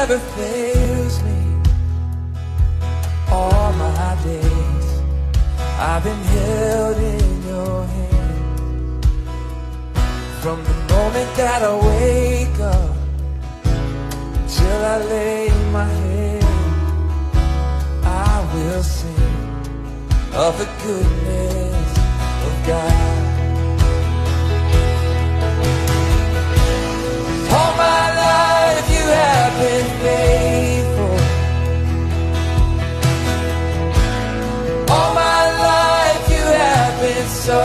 never fails me. All my days I've been held in your hand. From the moment that I wake up till I lay my head, I will sing of the goodness of God. All my life you have been faithful. All my life you have been so